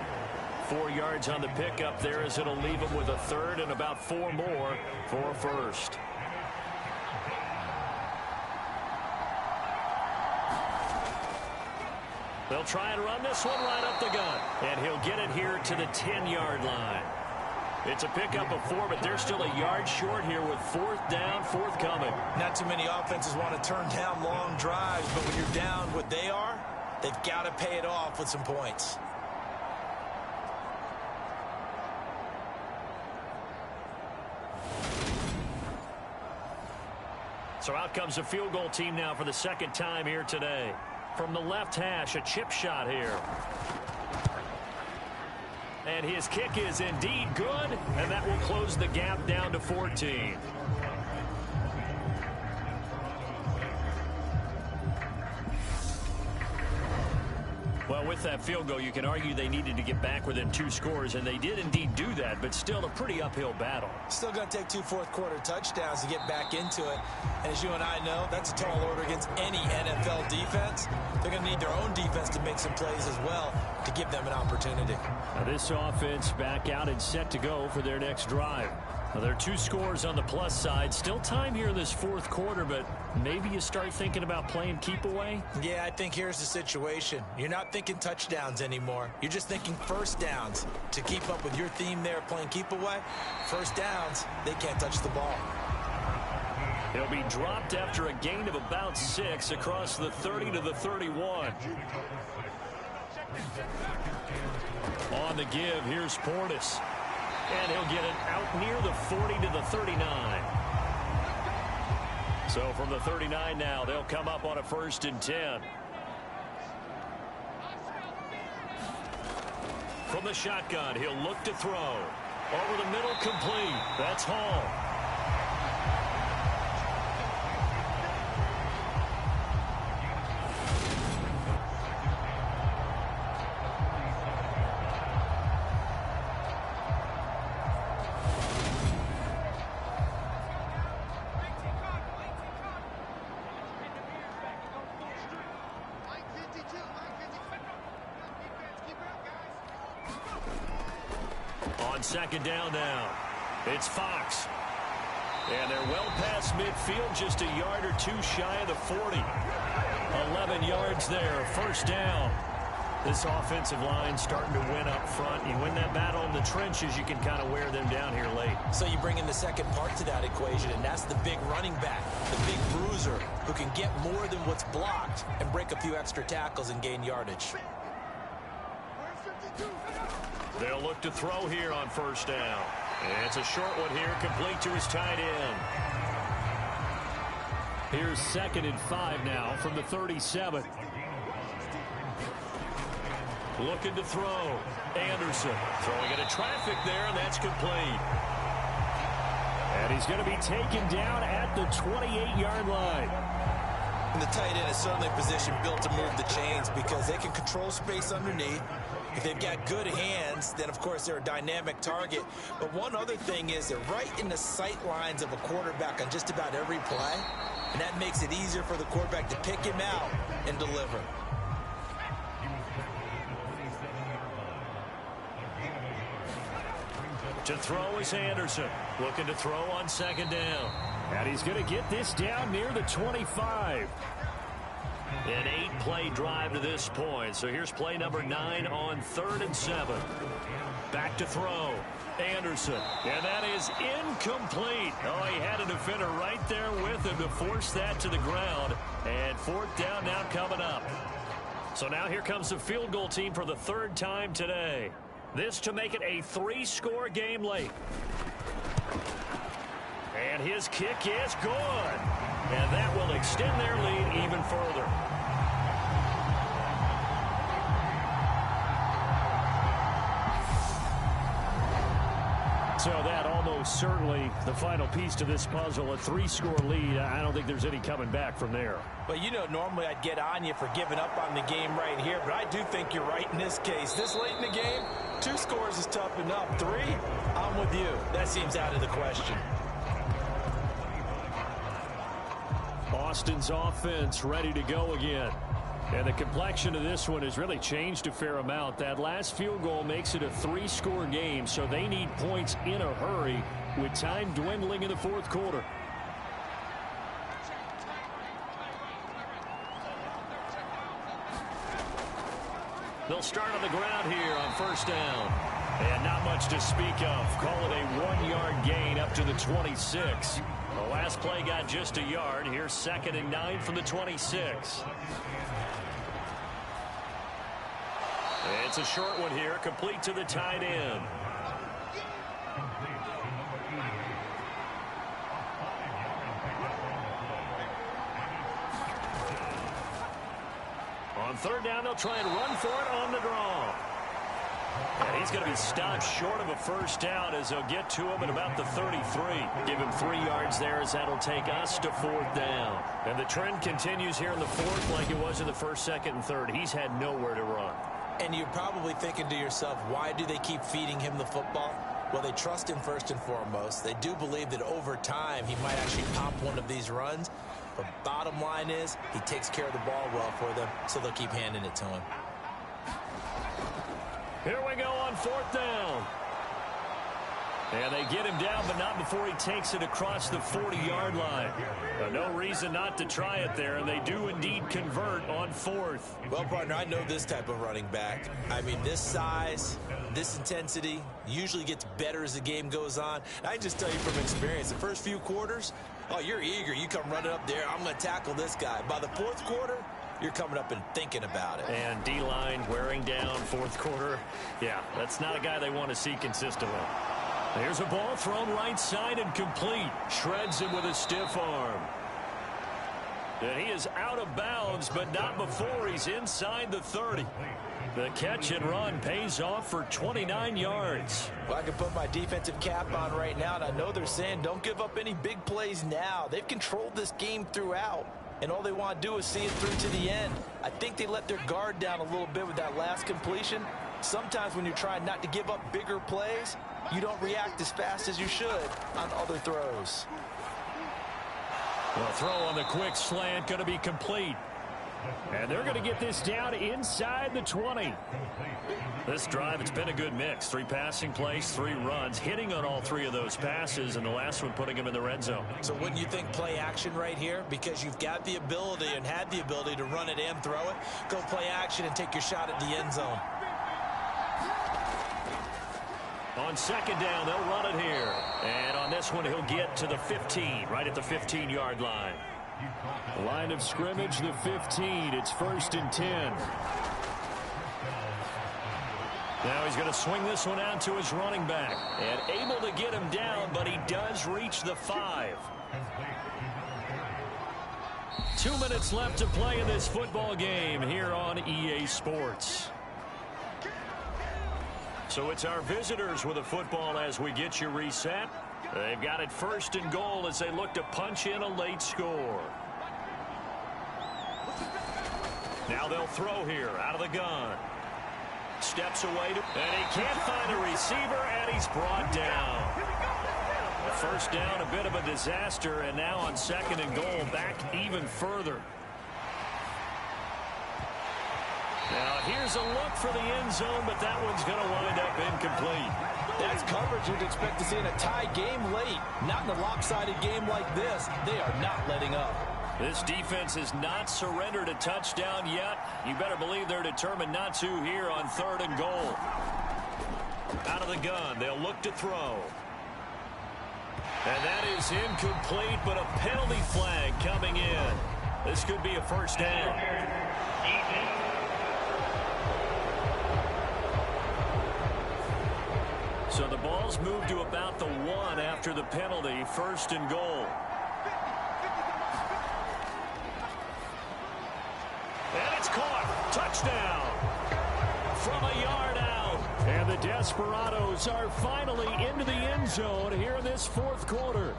4 yards on the pickup there as it'll leave him with a 3rd and about 4 more for a 1st. They'll try and run this one right up the gut. And he'll get it here to the 10-yard line. It's a pickup of 4, but they're still a yard short here with 4th down forthcoming. Not too many offenses want to turn down long drives, but when you're down what they are, they've got to pay it off with some points. So out comes the field goal team now for the 2nd time here today. From the left hash, a chip shot here. And his kick is indeed good, and that will close the gap down to 14. Well, with that field goal, you can argue they needed to get back within 2 scores, and they did indeed do that, but still a pretty uphill battle. Still going to take 2 fourth-quarter touchdowns to get back into it. And as you and I know, that's a tall order against any NFL defense. They're going to need their own defense to make some plays as well to give them an opportunity. Now this offense back out and set to go for their next drive. Now, there are 2 scores on the plus side. Still time here in this 4th quarter, but maybe you start thinking about playing keep away? Yeah, I think here's the situation. You're not thinking touchdowns anymore. You're just thinking first downs. To keep up with your theme there, playing keep away, first downs, they can't touch the ball. He'll be dropped after a gain of about 6 across the 30 to the 31. On the give, here's Portis. And he'll get it out near the 40 to the 39. So from the 39 now, they'll come up on a 1st and 10. From the shotgun, he'll look to throw. Over the middle, complete. That's Hall. Second down now. It's Fox. And they're well past midfield, just a yard or 2 shy of the 40. 11 yards there, 1st down. This offensive line starting to win up front. You win that battle in the trenches, you can kind of wear them down here late. So you bring in the second part to that equation, and that's the big running back, the big bruiser, who can get more than what's blocked and break a few extra tackles and gain yardage. They'll look to throw here on 1st down. And it's a short one here, complete to his tight end. Here's 2nd and 5 now from the 37. Looking to throw. Anderson throwing into traffic there, and that's complete. And he's going to be taken down at the 28-yard line. And the tight end is certainly a position built to move the chains because they can control space underneath. If they've got good hands, then, of course, they're a dynamic target. But one other thing is they're right in the sight lines of a quarterback on just about every play, and that makes it easier for the quarterback to pick him out and deliver. To throw is Anderson. Looking to throw on 2nd down. And he's going to get this down near the 25. An 8-play drive to this point. So here's play number 9 on 3rd and 7. Back to throw. Anderson. And that is incomplete. Oh, he had a defender right there with him to force that to the ground. And 4th down now coming up. So now here comes the field goal team for the 3rd time today. This to make it a 3-score game late. And his kick is good. And that will extend their lead even further. So that almost certainly the final piece to this puzzle, a 3-score lead. I don't think there's any coming back from there. Well, you know, normally I'd get on you for giving up on the game right here, but I do think you're right in this case. This late in the game, 2 scores is tough enough. 3, I'm with you. That seems out of the question. Austin's offense ready to go again. And the complexion of this one has really changed a fair amount. That last field goal makes it a 3-score game, so they need points in a hurry with time dwindling in the 4th quarter. They'll start on the ground here on 1st down. And not much to speak of. Call it a 1-yard gain up to the 26. The last play got just a yard. Here's 2nd and 9 from the 26. It's a short one here, complete to the tight end. On 3rd down, they'll try and run for it on the draw. And he's going to be stopped short of a first down as they'll get to him at about the 33. Give him 3 yards there as that'll take us to 4th down. And the trend continues here in the 4th like it was in the 1st, 2nd, and 3rd. He's had nowhere to run. And you're probably thinking to yourself, why do they keep feeding him the football? Well, they trust him first and foremost. They do believe that over time he might actually pop one of these runs. But bottom line is he takes care of the ball well for them, so they'll keep handing it to him. Here we go on 4th down. And they get him down, but not before he takes it across the 40-yard line. No reason not to try it there, and they do indeed convert on 4th. Well, partner, I know this type of running back. I mean, this size, this intensity usually gets better as the game goes on. I can just tell you from experience, the first few quarters, oh, you're eager. You come running up there, I'm going to tackle this guy. By the 4th quarter, you're coming up and thinking about it. And D-line wearing down 4th quarter. Yeah, that's not a guy they want to see consistently. There's a ball thrown right side and complete. Shreds him with a stiff arm. And he is out of bounds, but not before he's inside the 30. The catch and run pays off for 29 yards. Well, I can put my defensive cap on right now, and I know they're saying don't give up any big plays now. They've controlled this game throughout, and all they want to do is see it through to the end. I think they let their guard down a little bit with that last completion. Sometimes when you're trying not to give up bigger plays, you don't react as fast as you should on other throws. Well, throw on the quick slant going to be complete. And they're going to get this down inside the 20. This drive, it's been a good mix. 3 passing plays, 3 runs, hitting on all 3 of those passes, and the last one putting him in the red zone. So wouldn't you think play action right here? Because you've got the ability and had the ability to run it and throw it. Go play action and take your shot at the end zone. On 2nd down, they'll run it here. And on this one, he'll get to the 15, right at the 15-yard line. Line of scrimmage, the 15. It's 1st and 10. Now he's going to swing this one out to his running back. And able to get him down, but he does reach the 5. 2 minutes left to play in this football game here on EA Sports. So it's our visitors with the football as we get you reset. They've got it 1st and goal as they look to punch in a late score. Now they'll throw here out of the gun. Steps away, and he can't find a receiver, and he's brought down. The 1st down, a bit of a disaster, and now on 2nd and goal, back even further. Now here's a look for the end zone, but that one's going to wind up incomplete. That's coverage you'd expect to see in a tie game late. Not in a lopsided game like this. They are not letting up. This defense has not surrendered a touchdown yet. You better believe they're determined not to here on 3rd and goal. Out of the gun, they'll look to throw. And that is incomplete, but a penalty flag coming in. This could be a 1st down. So the ball's moved to about the 1 after the penalty. 1st and goal. And it's caught. Touchdown. From a yard out. And the Desperados are finally into the end zone here in this 4th quarter.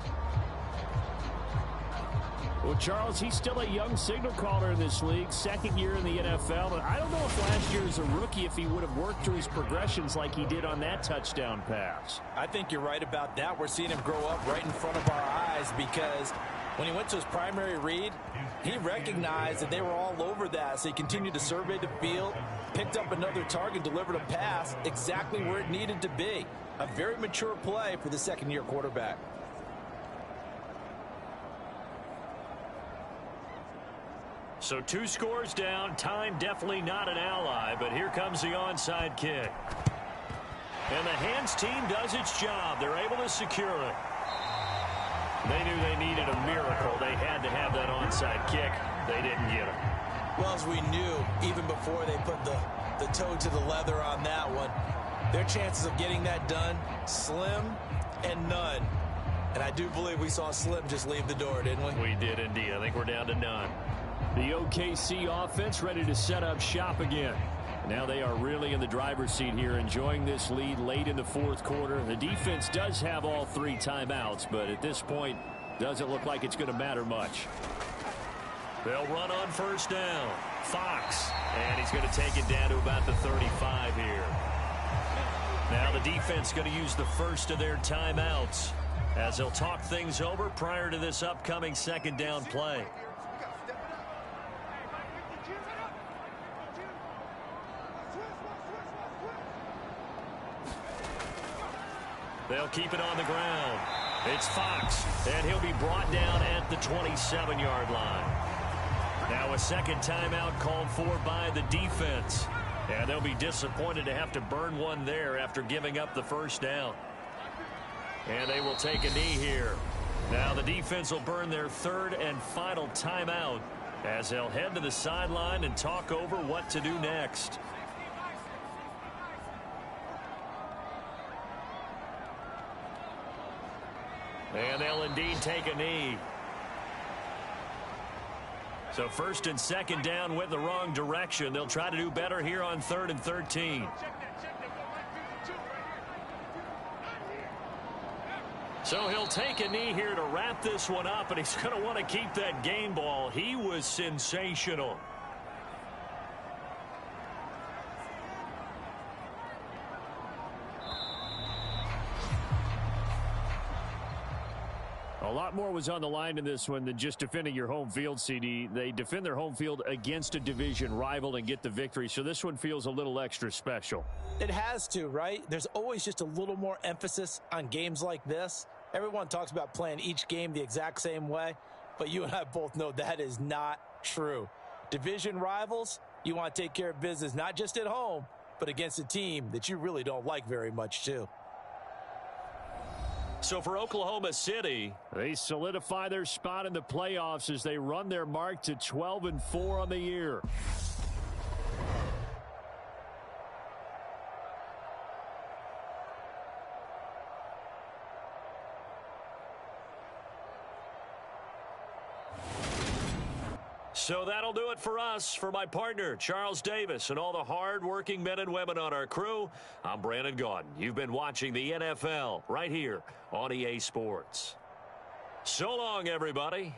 Well, Charles, he's still a young signal caller in this league, 2nd year in the NFL. But I don't know if last year as a rookie, if he would have worked through his progressions like he did on that touchdown pass. I think you're right about that. We're seeing him grow up right in front of our eyes because when he went to his primary read, he recognized that they were all over that. So he continued to survey the field, picked up another target, delivered a pass exactly where it needed to be. A very mature play for the 2nd-year quarterback. So 2 scores down. Time definitely not an ally, but here comes the onside kick. And the hands team does its job. They're able to secure it. They knew they needed a miracle. They had to have that onside kick. They didn't get it. Well, as we knew, even before they put the toe to the leather on that one, their chances of getting that done, slim and none. And I do believe we saw Slim just leave the door, didn't we? We did indeed. I think we're down to none. The OKC offense ready to set up shop again. Now they are really in the driver's seat here, enjoying this lead late in the fourth quarter. The defense does have all 3 timeouts, but at this point, doesn't look like it's going to matter much. They'll run on first down. Fox, and he's going to take it down to about the 35 here. Now the defense going to use the first of their timeouts as they'll talk things over prior to this upcoming second down play. They'll keep it on the ground. It's Fox, and he'll be brought down at the 27-yard line. Now a second timeout called for by the defense. And they'll be disappointed to have to burn one there after giving up the first down. And they will take a knee here. Now the defense will burn their third and final timeout as they'll head to the sideline and talk over what to do next. And they'll indeed take a knee. So first and second down went the wrong direction. They'll try to do better here on 3rd and 13. So he'll take a knee here to wrap this one up, and he's going to want to keep that game ball. He was sensational. A lot more was on the line in this one than just defending your home field, CD. They defend their home field against a division rival and get the victory, so this one feels a little extra special. It has to, right? There's always just a little more emphasis on games like this. Everyone talks about playing each game the exact same way, but you and I both know that is not true. Division rivals, you want to take care of business not just at home, but against a team that you really don't like very much, too. So for Oklahoma City, they solidify their spot in the playoffs as they run their mark to 12-4 on the year. So that'll do it for us. For my partner, Charles Davis, and all the hard-working men and women on our crew, I'm Brandon Gaudin. You've been watching the NFL right here on EA Sports. So long, everybody.